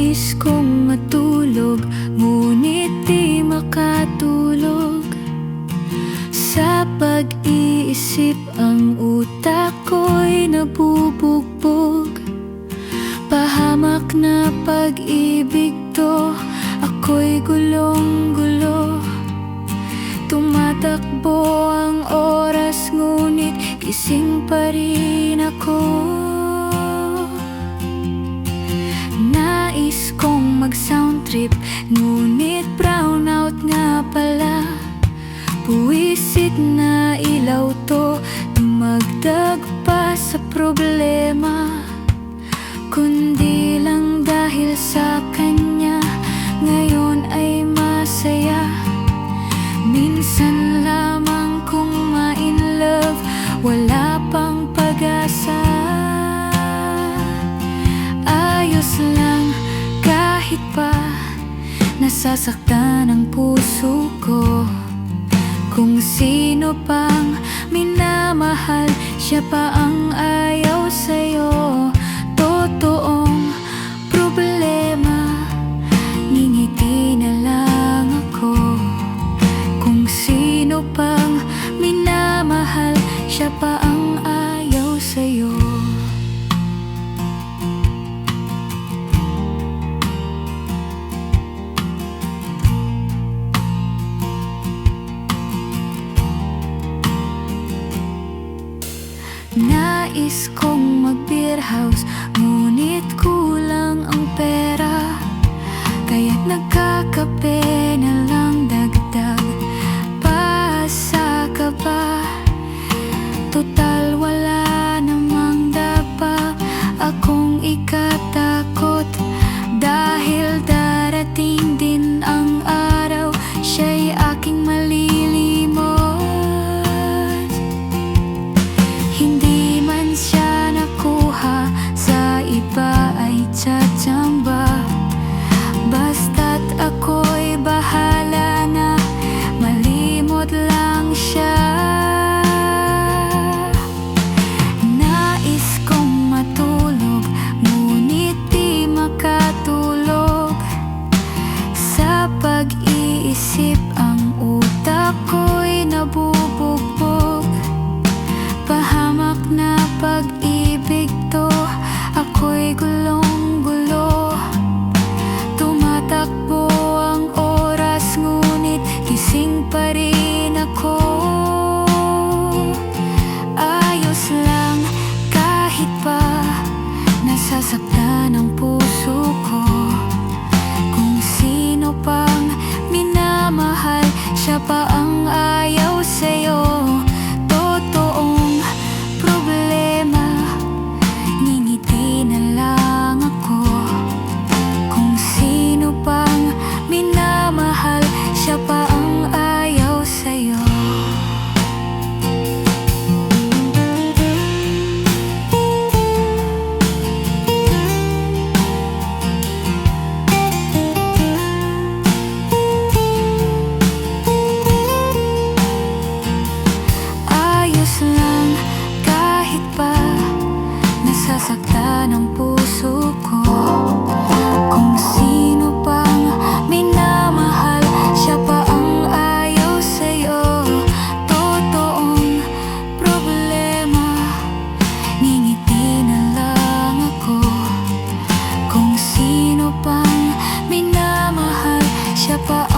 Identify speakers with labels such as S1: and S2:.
S1: Nais kong matulog, ngunit di makatulog. Sa pag-iisip ang utak ko'y nabubugbog. Pahamak na pag-ibig to, ako'y gulong-gulo. Tumatakbo ang oras, ngunit gising pa rin ako. Nais kong mag-sound trip, ngunit brownout nga pala. Buwisit na ilaw to, dumagdag pa sa problema. Kundi lang dahil sa kanya, ngayon ay masaya. Minsan lamang kung ma-in love, wala pang pag-asa. Ayos lang kahit pa nasasaktan ang puso ko. Kung sino pang minamahal, siya pa ang ayaw sa'yo. Totoong problema, ngingiti na lang ako. Kung sino pang minamahal, siya pa ang ayaw sa'yo. Nais kong mag-beer house, ngunit kulang ang pera. Kaya't nagkakape na lang dagdag pa sa kaba. Total wala namang dapat akong ikatakot, dahil darating din ang araw, siya'y aking malilimot. Hindi man siya nakuha, sa iba ay tsatsamba. Basta't ako'y bahala na, malimot lang siya. Nais kong matulog, ngunit di makatulog. Sa pag-iisip ang utak ko'y nabubugbog. Pahamak na pag-ibig to, ako'y gulong-gulo. Tumatakbo ang oras, ngunit gising pa rin ako. Ayos lang kahit pa nasasaktan ang puso ko. Kung sino pang minamahal, siya pa ang ayaw sa'yo. Totoong problema, ngingiti na lang ako. Kung sino pang minamahal, siya pa ang ayaw sa'yo. Ayos lang kahit pa nasasaktan ang puso ko. Kung sino pang minamahal, siya pa ang ayaw sa'yo. Totoong problema, ngingiti na lang ako. Kung sino pang minamahal, siya pa